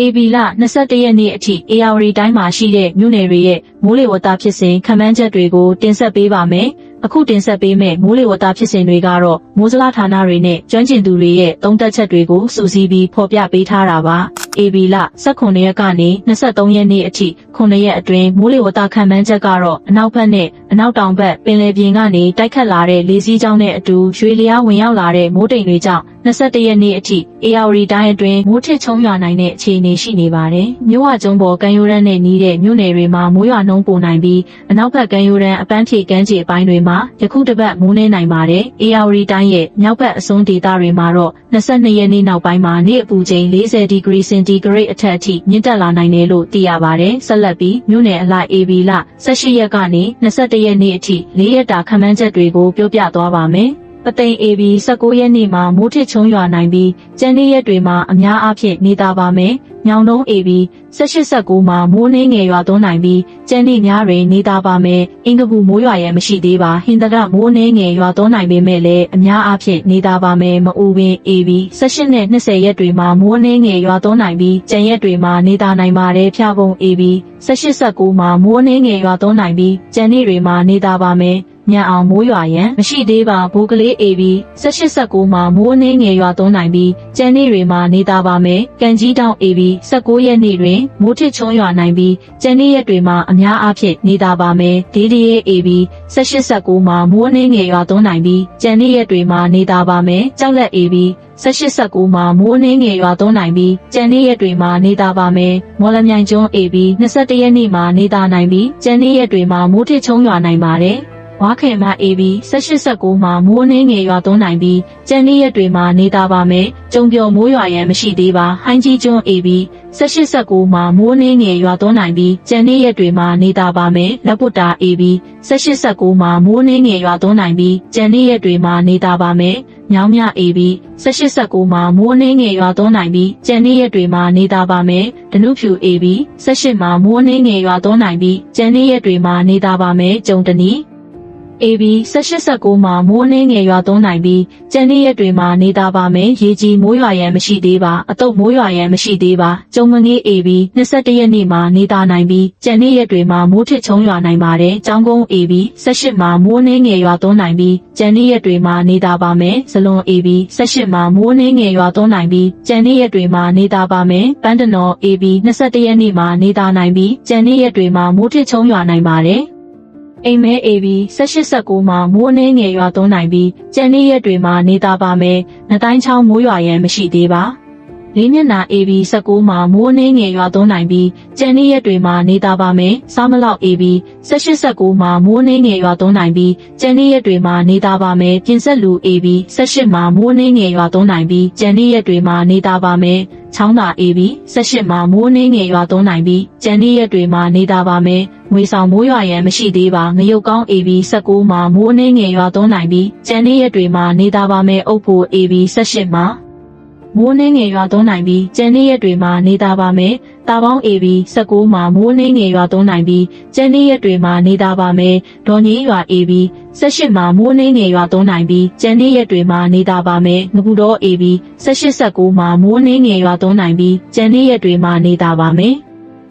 AB လ21ရက်နေ့အထိ AR တိုင်းမှာရှိတဲ့မြို့နယ်တွေရဲ့မိုးလေဝသဖြစ်စဉ်ခန့်မှန်းချက်တွေကိုတင်ဆက်ပေးပါမယ်။အခုတင်ဆက်ပေးမယ့်မိုးလေဝသဖြစ်စဉ်တွေကတော့မိုးစလားဌာနတွေနဲ့ကျွမ်းကျင်သူတွေရဲ့သုံးသပ်ချက်တွေကိုစုစည်းပြီးဖော်ပြပေးထားတာပါ။ AB လ18ရက်ကနေ23ရက်နေ့အထိ9ရက်အတွင်းမိုးလေဝသခန့်မှန်းချက်ကတော့အနောက်ဘက်နဲ့အနောက်တောင်ဘက်ပင်လယ်ပြင်ကနေတိုက်ခတ်လာတဲ့လေစီးကြောင်းနဲ့အတူရွှေလျားဝင်ရောက်လာတဲ့မိုးတိမ်တွေကြောင့်21ရက်နေ့အထိ AR တိုင်းအတွင်းမိုးထစ်ချုံရွာနိုင်တဲ့အခြေအနေရှိနေပါတယ်။မြို့ဝကျုံပေါ်ကမ်းရိုးတန်းနဲ့နီးတဲ့မြို့နယ်တွေမှာမိုးရွာနှုန်းပိုနိုင်ပြီးအနောက်ဘက်ကမ်းရိုးတန်းအပန်းဖြေကမ်းခြေအပိုင်းတွေမှာယခုတစ်ပတ်မိုးနှင်းနိုင်ပါတယ်။ AR တိုင်းရဲ့မြောက်ဘက်အစွန်းဒေသတွေမှာတော့22ရက်နေ့နောက်ပိုင်းမှာနေ့အပူချိန်40ဒီဂရီစင်တီဂရိတ်အထက်အထိမြင့်တက်လာနိုင်တယ်လို့သိရပါတယ်။ဆက်လက်ပြီးမြို့နယ်အလိုက် AB လ18ရက်ကနေ21ရက်နေ့အထိ4ရက်တာခန့်မှန်းချက်တွေကိုပြောပြသွားပါမယ်။ပသိမ် AB 19ရက်နေ့မှာမိုးထစ်ချုံရွာနိုင်ပြီးကျန်တဲ့ရက်တွေမှာအများအားဖြင့်နေသာပါမယ်။ညောင်တုံး AB 18-19မှာမိုးနှင်းငယ်ရွာသွန်းနိုင်ပြီးကျန်တဲ့ညတွင်နေသာပါမယ်။အင်္ဂပူမိုးရွာရန်မရှိသေးပါ။ဟင်္သာတမိုးနှင်းငယ်ရွာသွန်းနိုင်ပေမဲ့လည်းအများအားဖြင့်နေသာပါမယ်။မအူပင် AB 18နဲ့20ရက်တွေမှာမိုးနှင်းငယ်ရွာသွန်းနိုင်ပြီးကျန်ရက်တွေမှာနေသာနိုင်ပါတယ်။ဖျာပုံ AB 18-19မှာမိုးနှင်းငယ်ရွာသွန်းနိုင်ပြီးကျန်တဲ့တွေမှာနေသာပါမယ်။ညအောင်မိုးရွာရန်မရှိသေးပါဘိုးကလေး AB 18-19မှာမိုးနှင်းငယ်ရွာသွန်းနိုင်ပြီးကျန်နေ့တွေမှာနေသာပါမယ်။ကန်ကြီးတောင် AB 19ရက်နေ့တွင်မိုးထစ်ချုံရွာနိုင်ပြီးကျန်နေ့ရက်တွေမှာအများအားဖြင့်နေသာပါမယ်။ DDA AB 18-19မှာမိုးနှင်းငယ်ရွာသွန်းနိုင်ပြီးကျန်နေ့ရက်တွေမှာနေသာပါမယ်။ကြောက်လက် AB 18-19မှာမိုးနှင်းငယ်ရွာသွန်းနိုင်ပြီးကျန်နေ့ရက်တွေမှာနေသာပါမယ်။မော်လမြိုင်ကျွန်း AB 21ရက်နေ့မှာနေသာနိုင်ပြီးကျန်နေ့ရက်တွေမှာမိုးထစ်ချုံရွာနိုင်ပါတယ်။ဝါခေမ AB 18-19မှာမိုးနှင်းငယ်ရွာသွန်းနိုင်ပြီးကျန်တဲ့ရက်တွေမှာနေသာပါမယ်။ကျုံပျော်မိုးရွာရန်မရှိသေးပါဟိုင်းကြီးကျွန်း AB 18-19မှာမိုးနှင်းငယ်ရွာသွန်းနိုင်ပြီးကျန်တဲ့ရက်တွေမှာနေတာပါမယ်။လက်ပုတ်တာ AB 18-19မှာမိုးနှင်းငယ်ရွာသွန်းနိုင်ပြီးကျန်တဲ့ရက်တွေမှာနေတာပါမယ်။ညောင်မြ AB 18-19မှာမိုးနှင်းငယ်ရွာသွန်းနိုင်ပြီးကျန်တဲ့ရက်တွေမှာနေတာပါမယ်။ဒနုဖြူ AB 18မှာမိုးနှင်းငယ်ရွာသွန်းနိုင်ပြီးကျန်တဲ့ရက်တွေမှာနေတာပါမယ်။ကျုံတနီAB 18-19မှာမိုးနှင်းငယ်ရွာသွန်းနိုင်ပြီးကျန်တဲ့ရက်တွေမှာနေသာပါမယ်။ရေကြီးမိုးရွာရန်မရှိသေးပါအတုပ်မိုးရွာရန်မရှိသေးပါကျုံမငေး AB 21ရက်နေ့မှာနေသာနိုင်ပြီးကျန်တဲ့ရက်တွေမှာမိုးထစ်ချုံရွာနိုင်ပါတယ်။ကျောင်းကုန်း AB 18မှာမိုးနှင်းငယ်ရွာသွန်းနိုင်ပြီးကျန်တဲ့ရက်တွေမှာနေသာပါမယ်။ဇလွန် AB 18မှာမိုးနှင်းငယ်ရွာသွန်းနိုင်ပြီးကျန်တဲ့ရက်တွေမှာနေသာပါမယ်။ပန်းတနော် AB 21ရက်နေ့မှာနေသာနိုင်ပြီးကျန်တဲ့ရက်တွေမှာမိုးထစ်ချုံရွာနိုင်ပါတယ်။အိမ်မဲ AB 18-19မှာမိုးနှင်းငယ်ရွာသွန်းနိုင်ပြီးကျန်တဲ့ရက်တွေမှာနေသာပါမယ်။နှတိုင်းချောင်းမိုးရွာရန်မရှိသေးပါ။လေးမျက်နှာ AB 19မှာမိုးနှင်းငယ်ရွာသွန်းနိုင်ပြီးကျန်တဲ့ရက်တွေမှာနေသာပါမယ်။စားမလောက် AB 18-19မှာမိုးနှင်းငယ်ရွာသွန်းနိုင်ပြီးကျန်တဲ့ရက်တွေမှာနေသာပါမယ်။ပြင်ဆက်လူ AB 18မှာမိုးနှင်းငယ်ရွာသွန်းနိုင်ပြီးကျန်တဲ့ရက်တွေမှာနေသာပါမယ်။ချောင်းသာ AB 18မှာမိုးနှင်းငယ်ရွာသွန်းနိုင်ပြီးကျန်တဲ့ရက်တွေမှာနေသာပါမယ်။ငွေဆောင်မိုးရွာရန်မရှိသေးပါငရုတ်ကောင်း AB 19မှာမိုးနှင်းငယ်ရွာသွန်းနိုင်ပြီးကျန်တဲ့ရက်တွေမှာနေသာပါမယ်။အုပ်ဖို့ AB 18မှာမိုးနှင်းငယ်ရွာသွန်းနိုင်ပြီးကျန်တဲ့ရက်တွေမှာနေသာပါမယ်။တာပေါင်း AB 19မှာမိုးနှင်းငယ်ရွာသွန်းနိုင်ပြီးကျန်တဲ့ရက်တွေမှာနေသာပါမယ်။ဒေါ်ကြီးရွာ AB 18မှာမိုးနှင်းငယ်ရွာသွန်းနိုင်ပြီးကျန်တဲ့ရက်တွေမှာနေသာပါမယ်။ငပူတော် AB 18-19မှာမိုးနှင်းငယ်ရွာသွန်းနိုင်ပြီးကျန်တဲ့ရက်တွေမှာနေသာပါမယ်။